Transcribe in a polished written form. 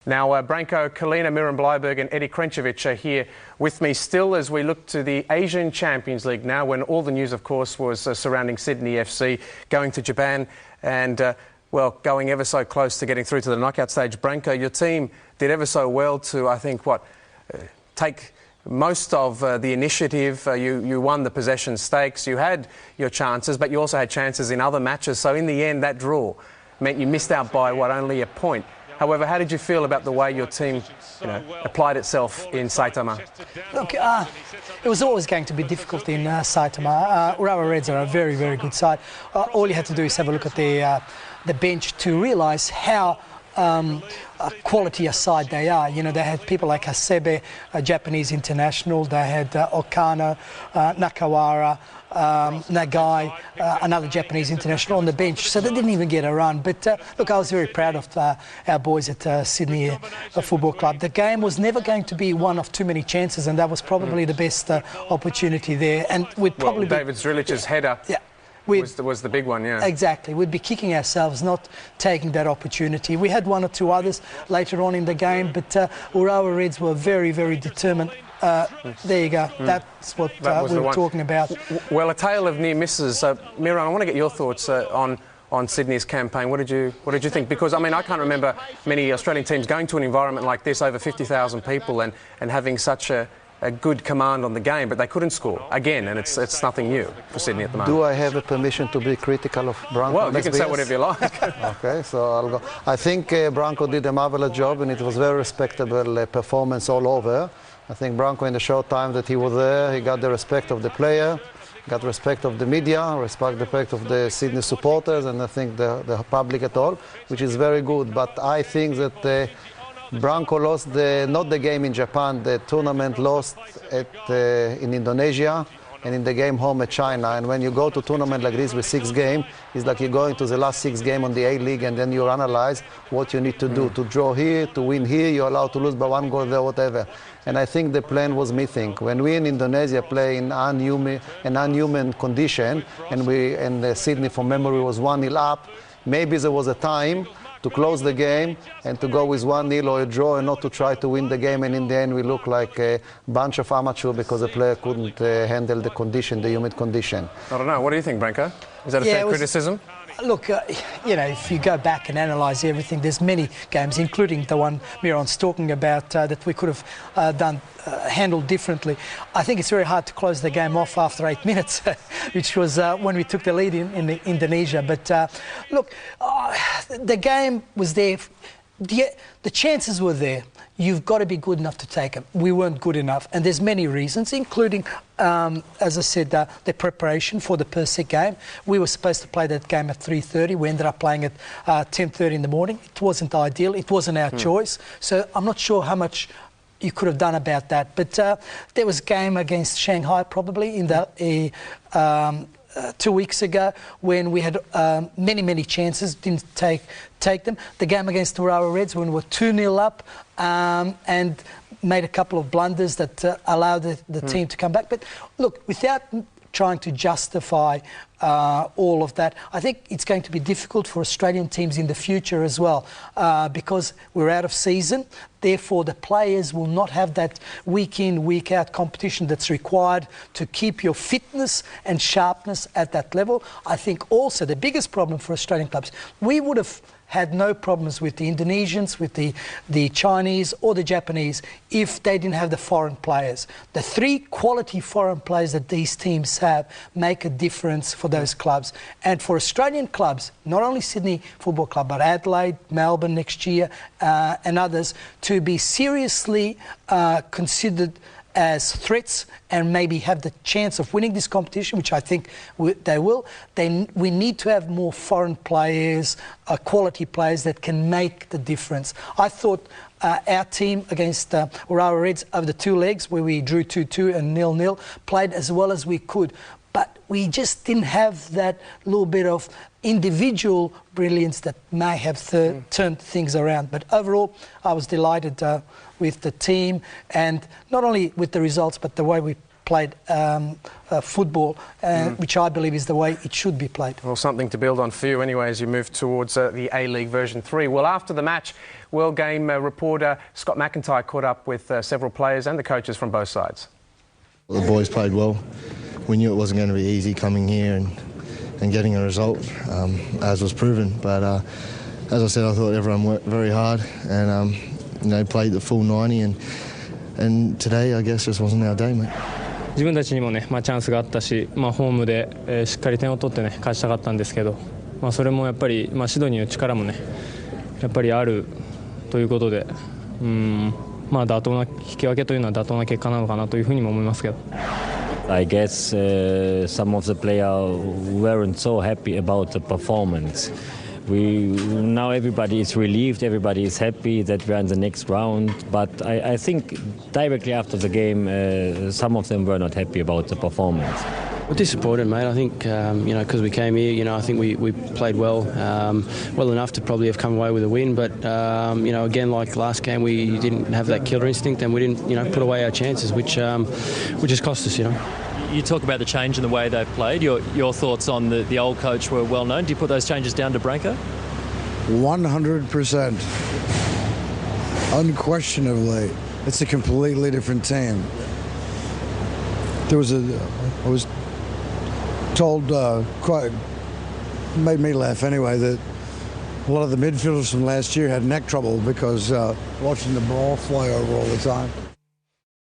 Now, Branko Culina, Miran Bleiberg and Eddie Krenčević are here with me still as we look to the Asian Champions League now, when all the news, of course, was surrounding Sydney FC going to Japan and, well, going ever so close to getting through to the knockout stage. Branko, your team did ever so well to, I think, take most of the initiative. You won the possession stakes. You had your chances, but you also had chances in other matches. So in the end, that draw meant you missed out by, only a point. However, how did you feel about the way your team, applied itself in Saitama? Look, it was always going to be difficult in Saitama. Urawa Reds are a very, very good side. All you had to do is have a look at the bench to realise how quality a side they are. You know, they had people like Hasebe, a Japanese international. They had Okano, Nakawara, Nagai, another Japanese international on the bench. So they didn't even get a run. But look, I was very proud of our boys at Sydney Football Club. The game was never going to be one of too many chances, and that was probably the best opportunity there. And we'd probably David Zrilic's header. Yeah. Was the big one, yeah. Exactly. We'd be kicking ourselves not taking that opportunity. We had one or two others later on in the game, but Urawa Reds were very, very determined. There you go. That's what we were talking about. Well, a tale of near misses. Miran, I want to get your thoughts on Sydney's campaign. What did you think? Because, I mean, I can't remember many Australian teams going to an environment like this, over 50,000 people, and having such a good command on the game, but they couldn't score again, and it's nothing new for Sydney at the moment. Do I have a permission to be critical of Branko? Well, you can say whatever you like. Okay, so I'll go. I think Branko did a marvelous job, and it was very respectable performance all over. I think Branko, in the short time that he was there, he got the respect of the player, got respect of the media, respect of the Sydney supporters, and I think the public at all, which is very good. But I think that Branko lost not the game in Japan, the tournament lost in Indonesia and in the game home at China. And when you go to a tournament like this with 6 games, it's like you're going to the last 6 games on the A-League, and then you analyze what you need to do. To draw here, to win here, you're allowed to lose by 1 goal there, whatever. And I think the plan was missing. When we in Indonesia play in an unhuman condition, and Sydney from memory was 1-0 up, maybe there was a time to close the game and to go with 1-0 or a draw, and not to try to win the game. And in the end, we look like a bunch of amateurs because the player couldn't handle the condition, the humid condition. I don't know. What do you think, Branko? Is that a fair criticism? Look, if you go back and analyse everything, there's many games, including the one Miran's talking about, that we could have handled differently. I think it's very hard to close the game off after 8 minutes, which was when we took the lead in Indonesia. But look, the game was there. The chances were there. You've got to be good enough to take them. We weren't good enough, and there's many reasons, including, as I said, the preparation for the Persik game. We were supposed to play that game at 3:30. We ended up playing at 10:30 in the morning. It wasn't ideal. It wasn't our choice. So I'm not sure how much you could have done about that. But there was a game against Shanghai probably in the 2 weeks ago, when we had many chances, didn't take them. The game against Urawa Reds, when we were 2-0 up, and made a couple of blunders that allowed the team to come back. But look, without trying to justify all of that, I think it's going to be difficult for Australian teams in the future as well, because we're out of season. Therefore, the players will not have that week in, week out competition that's required to keep your fitness and sharpness at that level. I think also the biggest problem for Australian clubs, we would have had no problems with the Indonesians, with the Chinese or the Japanese if they didn't have the foreign players. The 3 quality foreign players that these teams have make a difference for those clubs. And for Australian clubs, not only Sydney Football Club, but Adelaide, Melbourne next year, and others, to be seriously considered as threats and maybe have the chance of winning this competition, which I think they will, then we need to have more foreign players, quality players that can make the difference. I thought our team against Urawa Reds over the 2 legs, where we drew 2-2 and 0-0, played as well as we could. But we just didn't have that little bit of individual brilliance that may have turned things around. But overall, I was delighted with the team, and not only with the results, but the way we played football, which I believe is the way it should be played. Well, something to build on for you anyway as you move towards the A-League version 3. Well, after the match, World Game reporter Scott McIntyre caught up with several players and the coaches from both sides. The boys played well. We knew it wasn't going to be easy coming here and getting a result, as was proven. But as I said, I thought everyone worked very hard and played the full 90. And today, I guess, just wasn't our day, mate. 自分たちにもね、チャンスがあったし、ホームで、しっかり点を取ってね、勝ちたかったんですけど、それもやっぱり、シドニーの力もね、やっぱりあるということで、妥当な引き分けというのは妥当な結果なのかなというふうにも思いますけど。I guess some of the players weren't so happy about the performance. Now everybody is relieved, everybody is happy that we're in the next round, but I think directly after the game some of them were not happy about the performance. We're disappointed, mate. I think, because we came here, I think we played well, well enough to probably have come away with a win. But, again, like last game, we didn't have that killer instinct and we didn't, put away our chances, which has cost us, You talk about the change in the way they've played. Your thoughts on the old coach were well known. Do you put those changes down to Branko? 100%. Unquestionably. It's a completely different team. I was told, quite made me laugh anyway, that a lot of the midfielders from last year had neck trouble because watching the ball fly over all the time.